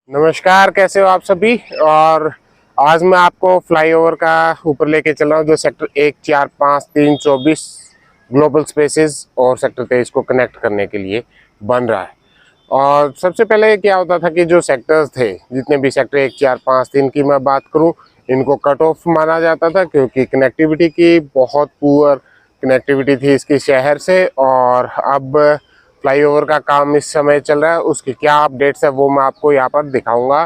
नमस्कार, कैसे हो आप सभी। और आज मैं आपको फ्लाईओवर का ऊपर लेके चल रहा हूँ जो सेक्टर 1, 4, 5, 3, 24 ग्लोबल स्पेसेस और सेक्टर 23 को कनेक्ट करने के लिए बन रहा है। और सबसे पहले क्या होता था कि जो सेक्टर्स थे, जितने भी सेक्टर 1, 4, 5, 3 की मैं बात करूँ, इनको कट ऑफ माना जाता था क्योंकि कनेक्टिविटी की बहुत पुअर कनेक्टिविटी थी इसकी शहर से। और अब फ्लाईओवर का काम इस समय चल रहा है, उसकी क्या अपडेट्स है वो मैं आपको यहाँ पर दिखाऊंगा।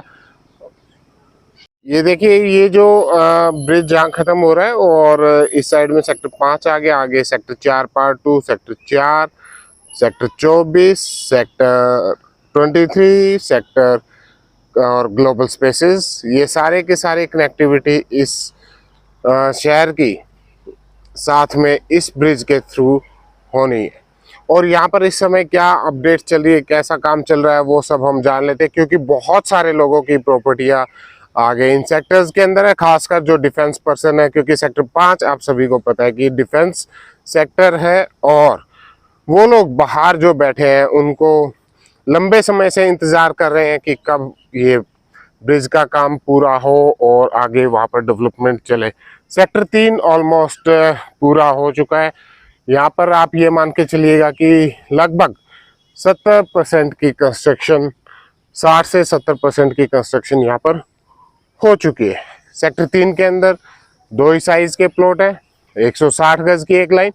ये देखिए, ये जो ब्रिज जहाँ खत्म हो रहा है और इस साइड में सेक्टर 5 आगे sector 4 part 2, sector 4, sector 24, sector 23, sector और ग्लोबल स्पेसेस, ये सारे के सारे कनेक्टिविटी इस शहर की साथ में इस ब्रिज के थ्रू होनी है। और यहाँ पर इस समय क्या अपडेट चल रही है, कैसा काम चल रहा है, वो सब हम जान लेते हैं क्योंकि बहुत सारे लोगों की प्रॉपर्टियाँ आगे इन सेक्टर्स के अंदर है, खासकर जो डिफेंस पर्सन है, क्योंकि सेक्टर 5 आप सभी को पता है कि डिफेंस सेक्टर है। और वो लोग बाहर जो बैठे हैं उनको लंबे समय से इंतज़ार कर रहे हैं कि कब ये ब्रिज का काम पूरा हो और आगे वहाँ पर डेवलपमेंट चले। सेक्टर 3 ऑलमोस्ट पूरा हो चुका है। यहाँ पर आप ये मान के चलिएगा कि लगभग 70% की कंस्ट्रक्शन, 60 से 70% की कंस्ट्रक्शन यहाँ पर हो चुकी है। सेक्टर 3 के अंदर दो ही साइज के प्लॉट है, 160 गज की एक लाइन,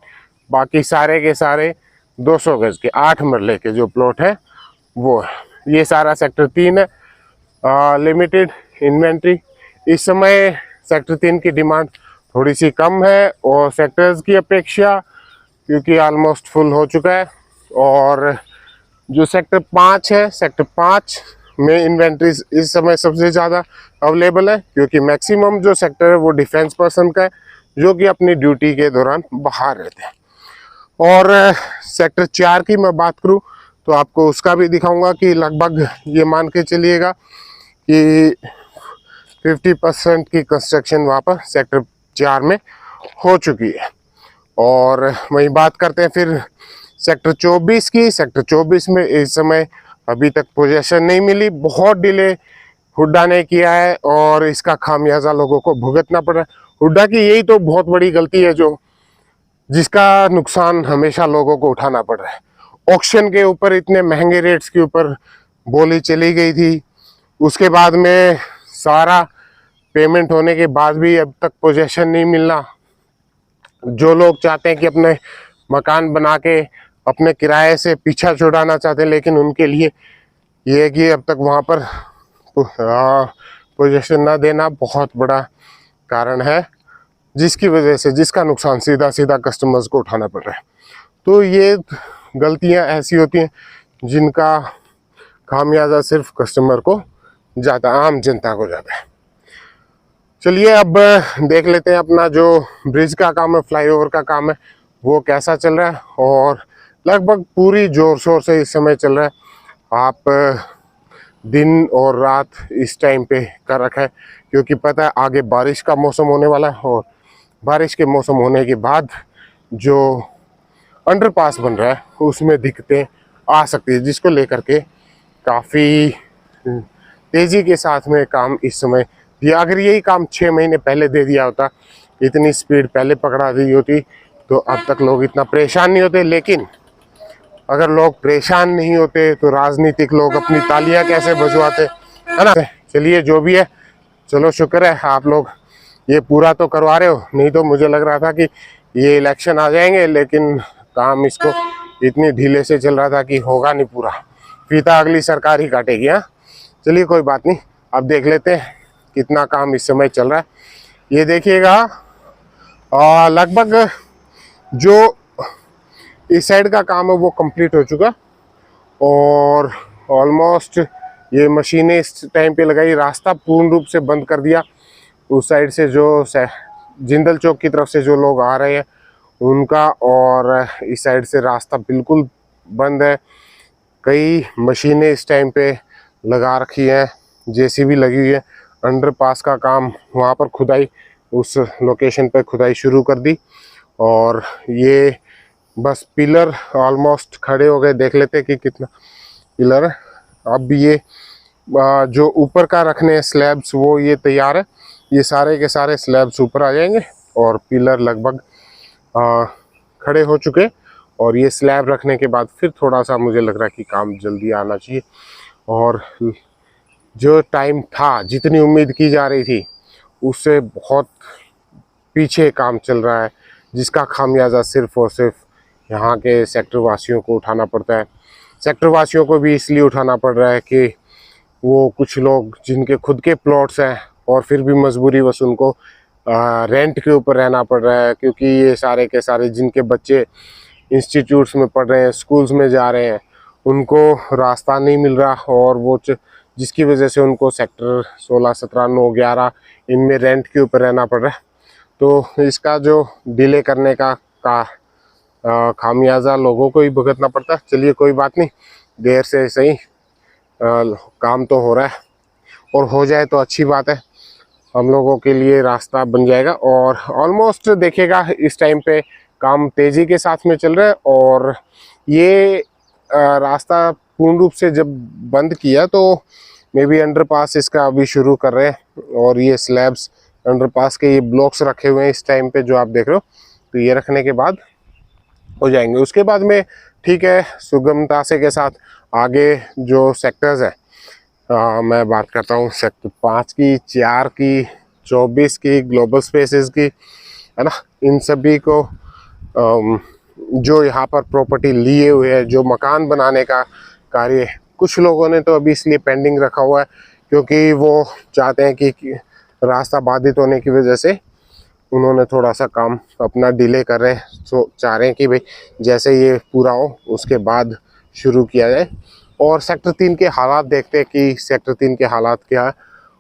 बाकी सारे के सारे 200 गज के 8 मरले के जो प्लॉट है वो है। ये सारा सेक्टर 3 है। लिमिटेड इन्वेंट्री इस समय सेक्टर 3 की डिमांड थोड़ी सी कम है और सेक्टर्स की अपेक्षा, क्योंकि ऑलमोस्ट फुल हो चुका है। और जो सेक्टर 5 है, सेक्टर 5 में इन्वेंट्रीज इस समय सबसे ज़्यादा अवेलेबल है क्योंकि मैक्सिमम जो सेक्टर है वो डिफेंस पर्सन का है जो कि अपनी ड्यूटी के दौरान बाहर रहते हैं। और सेक्टर 4 की मैं बात करूं तो आपको उसका भी दिखाऊंगा कि लगभग ये मान के चलिएगा कि 50% की कंस्ट्रक्शन वहाँ पर सेक्टर 4 में हो चुकी है। और वहीं बात करते हैं फिर सेक्टर 24 की। सेक्टर 24 में इस समय अभी तक पोजीशन नहीं मिली, बहुत डिले हुड्डा ने किया है और इसका खामियाजा लोगों को भुगतना पड़ रहा है। हुड्डा की यही तो बहुत बड़ी गलती है जो जिसका नुकसान हमेशा लोगों को उठाना पड़ रहा है। ऑक्शन के ऊपर इतने महंगे रेट्स के ऊपर बोली चली गई थी, उसके बाद में सारा पेमेंट होने के बाद भी अब तक पोजीशन नहीं मिलना। जो लोग चाहते हैं कि अपने मकान बना के अपने किराए से पीछा छुड़ाना चाहते हैं, लेकिन उनके लिए ये है कि अब तक वहाँ पर पोजीशन ना देना बहुत बड़ा कारण है, जिसकी वजह से जिसका नुकसान सीधा सीधा कस्टमर्स को उठाना पड़ रहा है। तो ये गलतियाँ ऐसी होती हैं जिनका खामियाजा सिर्फ कस्टमर को जाता, आम जनता को जाता है। चलिए अब देख लेते हैं अपना जो ब्रिज का काम है, फ्लाईओवर का काम है, वो कैसा चल रहा है। और लगभग पूरी जोर शोर से इस समय चल रहा है। आप दिन और रात इस टाइम पे कर रखा है क्योंकि पता है आगे बारिश का मौसम होने वाला है और बारिश के मौसम होने के बाद जो अंडरपास बन रहा है उसमें दिक्कतें आ सकती है, जिसको लेकर के काफ़ी तेज़ी के साथ में काम इस समय दिया। अगर यही काम 6 महीने पहले दे दिया होता, इतनी स्पीड पहले पकड़ा दी होती तो अब तक लोग इतना परेशान नहीं होते। लेकिन अगर लोग परेशान नहीं होते तो राजनीतिक लोग अपनी तालियां कैसे बजवाते, है ना। चलिए जो भी है, चलो शुक्र है आप लोग ये पूरा तो करवा रहे हो, नहीं तो मुझे लग रहा था कि ये इलेक्शन आ जाएंगे लेकिन काम इसको इतनी ढीले से चल रहा था कि होगा नहीं पूरा, फीता अगली सरकार ही काटेगी। हाँ चलिए कोई बात नहीं, अब देख लेते हैं कितना काम इस समय चल रहा है। ये देखिएगा लगभग जो इस साइड का काम है वो कंप्लीट हो चुका और ऑलमोस्ट ये मशीनें इस टाइम पे लगाई, रास्ता पूर्ण रूप से बंद कर दिया। उस साइड से जो जिंदल चौक की तरफ से जो लोग आ रहे हैं उनका, और इस साइड से रास्ता बिल्कुल बंद है। कई मशीनें इस टाइम पे लगा रखी हैं, जेसीबी लगी हुई है। अंडरपास का काम वहाँ पर खुदाई, उस लोकेशन पे खुदाई शुरू कर दी और ये बस पिलर ऑलमोस्ट खड़े हो गए। देख लेते हैं कि कितना पिलर है। अब ये जो ऊपर का रखने स्लैब्स वो ये तैयार है। ये सारे के सारे स्लैब्स ऊपर आ जाएंगे और पिलर लगभग खड़े हो चुके। और ये स्लैब रखने के बाद फिर थोड़ा सा मुझे लग रहा है कि काम जल्दी आना चाहिए। और जो टाइम था, जितनी उम्मीद की जा रही थी, उससे बहुत पीछे काम चल रहा है, जिसका खामियाजा सिर्फ और सिर्फ यहाँ के सेक्टर वासियों को उठाना पड़ता है। सेक्टर वासियों को भी इसलिए उठाना पड़ रहा है कि वो कुछ लोग जिनके खुद के प्लॉट्स हैं और फिर भी मजबूरीवश उनको रेंट के ऊपर रहना पड़ रहा है, क्योंकि ये सारे के सारे जिनके बच्चे इंस्टीट्यूट्स में पढ़ रहे हैं, स्कूल्स में जा रहे हैं, उनको रास्ता नहीं मिल रहा। और वो जिसकी वजह से उनको सेक्टर 16, 17, 9, 11 इनमें रेंट के ऊपर रहना पड़ रहा है। तो इसका जो डिले करने का खामियाजा लोगों को ही भुगतना पड़ता है। चलिए कोई बात नहीं, देर से सही काम तो हो रहा है, और हो जाए तो अच्छी बात है, हम लोगों के लिए रास्ता बन जाएगा। और ऑलमोस्ट देखिएगा इस टाइम पे काम तेज़ी के साथ में चल रहा है। और ये रास्ता पूर्ण रूप से जब बंद किया तो मे बी अंडरपास इसका अभी शुरू कर रहे हैं। और ये स्लैब्स अंडरपास के ये ब्लॉक्स रखे हुए हैं इस टाइम पे जो आप देख रहे हो, तो ये रखने के बाद हो जाएंगे। उसके बाद में ठीक है, सुगमता से के साथ आगे जो सेक्टर्स हैं, मैं बात करता हूँ सेक्टर 5 की, 4 की, 24 की, ग्लोबल स्पेसेस की, है ना। इन सभी को जो यहाँ पर प्रॉपर्टी लिए हुए है, जो मकान बनाने का कार्य कुछ लोगों ने तो अभी इसलिए पेंडिंग रखा हुआ है क्योंकि वो चाहते हैं कि रास्ता बाधित होने की वजह से उन्होंने थोड़ा सा काम अपना डिले कर रहे हैं। तो चाह रहे हैं कि भाई जैसे ये पूरा हो उसके बाद शुरू किया जाए। और सेक्टर 3 के हालात देखते हैं कि सेक्टर 3 के हालात क्या है।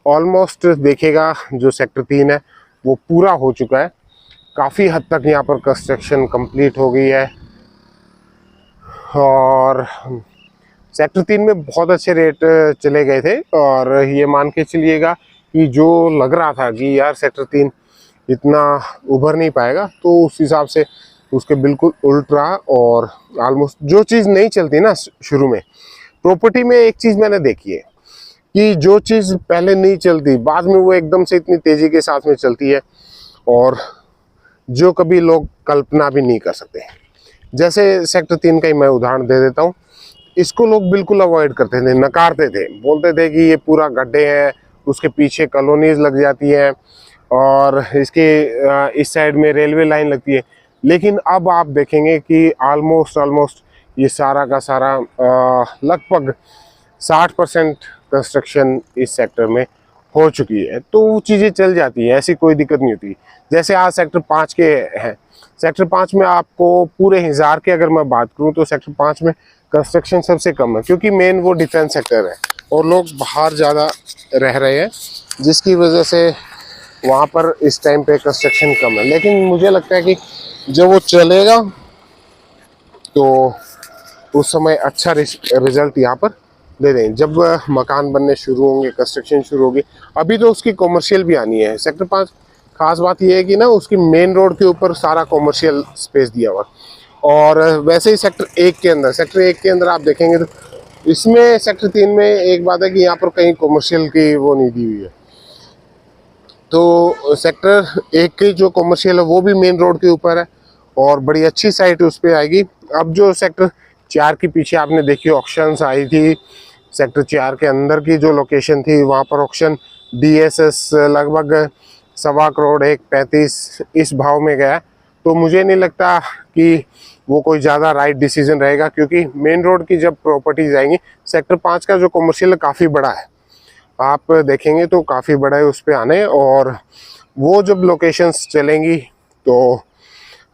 ऑलमोस्ट देखिएगा जो सेक्टर 3 है वो पूरा हो चुका है, काफ़ी हद तक यहाँ पर कंस्ट्रक्शन कंप्लीट हो गई है। और सेक्टर 3 में बहुत अच्छे रेट चले गए थे, और ये मान के चलिएगा कि जो लग रहा था कि यार सेक्टर 3 इतना उभर नहीं पाएगा, तो उस हिसाब से उसके बिल्कुल उल्ट रहा। और ऑलमोस्ट जो चीज़ नहीं चलती ना शुरू में प्रॉपर्टी में, एक चीज़ मैंने देखी है कि जो चीज़ पहले नहीं चलती बाद में वो एकदम से इतनी तेज़ी के साथ में चलती है, और जो कभी लोग कल्पना भी नहीं कर सकते। जैसे सेक्टर 3 का ही मैं उदाहरण दे देता हूँ। इसको लोग बिल्कुल अवॉइड करते थे, नकारते थे, बोलते थे कि ये पूरा गड्ढे हैं, उसके पीछे कॉलोनीज लग जाती हैं, और इसके इस साइड में रेलवे लाइन लगती है। लेकिन अब आप देखेंगे कि ऑलमोस्ट ये सारा का सारा लगभग 60% कंस्ट्रक्शन इस सेक्टर में हो चुकी है। तो वो चीज़ें चल जाती हैं, ऐसी कोई दिक्कत नहीं होती। जैसे आज सेक्टर 5 के हैं, सेक्टर 5 में आपको पूरे हिसार के अगर मैं बात करूं तो सेक्टर 5 में कंस्ट्रक्शन सबसे कम है, क्योंकि मेन वो डिफेंस सेक्टर है और लोग बाहर ज़्यादा रह रहे हैं, जिसकी वजह से वहाँ पर इस टाइम पे कंस्ट्रक्शन कम है। लेकिन मुझे लगता है कि जब वो चलेगा तो उस समय अच्छा रिजल्ट यहाँ पर दे दें। जब मकान बनने शुरू होंगे, कंस्ट्रक्शन शुरू होगी, अभी तो उसकी कॉमर्शियल भी आनी है। सेक्टर 5 खास बात यह है कि ना उसकी मेन रोड के ऊपर सारा कॉमर्शियल स्पेस दिया हुआ। और वैसे ही सेक्टर 1 के अंदर आप देखेंगे तो इसमें सेक्टर 3 में एक बात है कि यहाँ पर कहीं कॉमर्शियल की वो नहीं दी हुई है। तो सेक्टर 1 की जो कॉमर्शियल है वो भी मेन रोड के ऊपर है और बड़ी अच्छी साइट उस पर आएगी। अब जो सेक्टर 4 के पीछे आपने देखी ऑक्शंस आई थी, सेक्टर 4 के अंदर की जो लोकेशन थी वहाँ पर ऑक्शन DSS लगभग 1.25 करोड़ 1.35 इस भाव में गया। तो मुझे नहीं लगता कि वो कोई ज़्यादा राइट डिसीजन रहेगा, क्योंकि मेन रोड की जब प्रॉपर्टीज आएंगी, सेक्टर 5 का जो कमर्शियल काफ़ी बड़ा है, आप देखेंगे तो काफ़ी बड़ा है उस पर आने। और वो जब लोकेशंस चलेंगी तो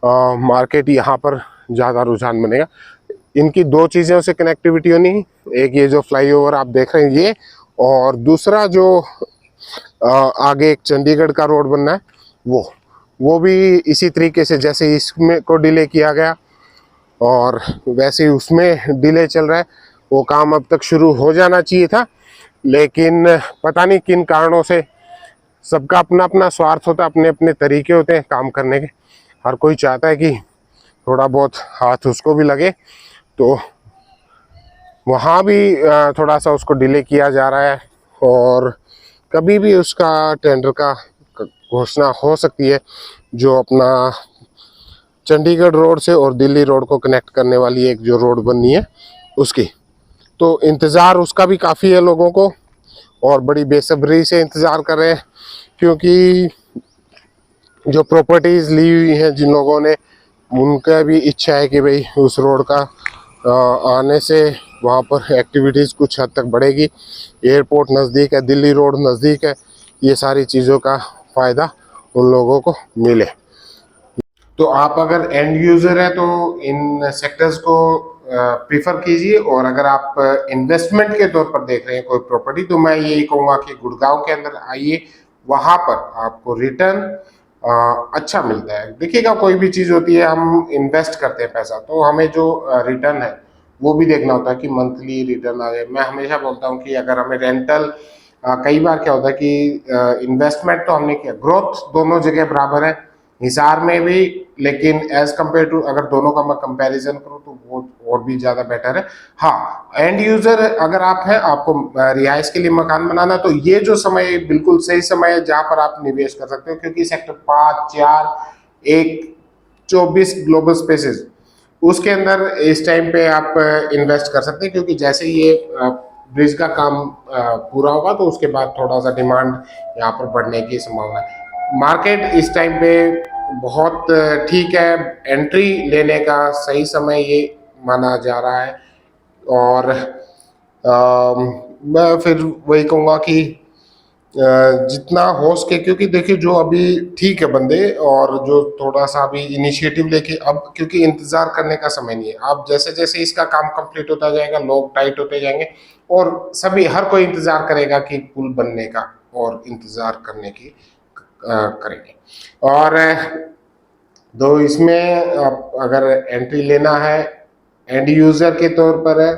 मार्केट यहाँ पर ज़्यादा रुझान बनेगा। इनकी दो चीज़ों से कनेक्टिविटी होनी, एक ये जो फ्लाईओवर आप देख रहे हैं ये, और दूसरा जो आगे एक चंडीगढ़ का रोड बनना है वो भी इसी तरीके से, जैसे इसमें को डिले किया गया और वैसे ही उसमें डिले चल रहा है। वो काम अब तक शुरू हो जाना चाहिए था, लेकिन पता नहीं किन कारणों से, सबका अपना अपना स्वार्थ होता है, अपने अपने तरीके होते हैं काम करने के। हर कोई चाहता है कि थोड़ा बहुत हाथ उसको भी लगे, तो वहाँ भी थोड़ा सा उसको डिले किया जा रहा है। और कभी भी उसका टेंडर का घोषणा हो सकती है। जो अपना चंडीगढ़ रोड से और दिल्ली रोड को कनेक्ट करने वाली एक जो रोड बननी है उसकी, तो इंतज़ार उसका भी काफ़ी है लोगों को और बड़ी बेसब्री से इंतज़ार कर रहे हैं, क्योंकि जो प्रॉपर्टीज़ ली हुई हैं जिन लोगों ने, उनका भी इच्छा है कि भाई उस रोड का आने से वहाँ पर एक्टिविटीज़ कुछ हद तक बढ़ेगी। एयरपोर्ट नज़दीक है, दिल्ली रोड नज़दीक है, ये सारी चीज़ों का फ़ायदा उन लोगों को मिले। तो आप अगर एंड यूज़र है तो इन सेक्टर्स को प्रीफर कीजिए, और अगर आप इन्वेस्टमेंट के तौर पर देख रहे हैं कोई प्रॉपर्टी, तो मैं यही कहूँगा कि गुड़गांव के अंदर आइए, वहाँ पर आपको रिटर्न अच्छा मिलता है। देखिएगा, कोई भी चीज़ होती है, हम इन्वेस्ट करते हैं पैसा, तो हमें जो रिटर्न है वो भी देखना होता है कि मंथली रिटर्न आ जाए। मैं हमेशा बोलता हूँ कि अगर हमें रेंटल, कई बार क्या होता है कि इन्वेस्टमेंट तो हमने किया, ग्रोथ दोनों जगह बराबर है, हिसार में भी, लेकिन एज कम्पेयर टू अगर दोनों का मैं कंपैरिजन करूं तो वो और भी ज़्यादा बेटर है। हाँ, एंड यूज़र अगर आप हैं, आपको रिहाइश के लिए मकान बनाना, तो ये जो समय बिल्कुल सही समय है जहां पर आप निवेश कर सकते हो, क्योंकि सेक्टर 5, 4, 1, 24 ग्लोबल स्पेसेस, उसके अंदर इस टाइम पे आप इन्वेस्ट कर सकते हैं, क्योंकि जैसे ये ब्रिज का काम पूरा होगा तो उसके बाद थोड़ा सा डिमांड यहाँ पर बढ़ने की संभावना है। मार्केट इस टाइम पे बहुत ठीक है, एंट्री लेने का सही समय ये माना जा रहा है। और मैं फिर वही कहूँगा कि जितना हो सके, क्योंकि देखिए जो अभी ठीक है बंदे, और जो थोड़ा सा अभी इनिशिएटिव लेके, अब क्योंकि इंतज़ार करने का समय नहीं है, अब जैसे जैसे इसका काम कंप्लीट होता जाएगा, लोग टाइट होते जाएंगे, और सभी हर कोई इंतज़ार करेगा कि पुल बनने का, और इंतज़ार करने की करेंगे। और तो इसमें आप अगर एंट्री लेना है एंड यूज़र के तौर पर है,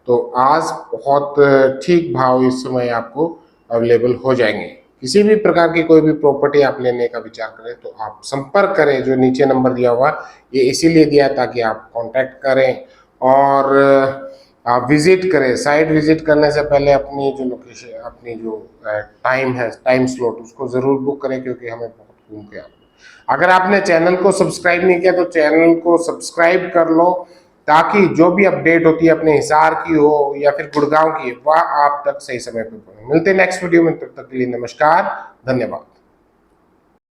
तो आज बहुत ठीक भाव इस समय आपको अवेलेबल हो जाएंगे। किसी भी प्रकार की कोई भी प्रॉपर्टी आप लेने का विचार करें तो आप संपर्क करें, जो नीचे नंबर दिया हुआ, ये इसीलिए दिया है ताकि आप कांटेक्ट करें, और आप विजिट करें। साइट विजिट करने से पहले अपनी जो लोकेशन, अपनी जो टाइम है, टाइम स्लॉट, उसको ज़रूर बुक करें, क्योंकि हमें बहुत घूम के आना। अगर आपने चैनल को सब्सक्राइब नहीं किया तो चैनल को सब्सक्राइब कर लो, ताकि जो भी अपडेट होती है अपने हिसार की हो या फिर गुड़गांव की, वह आप तक सही समय पर पहुंचे। मिलते हैं नेक्स्ट वीडियो में, तब तक के लिए नमस्कार, धन्यवाद।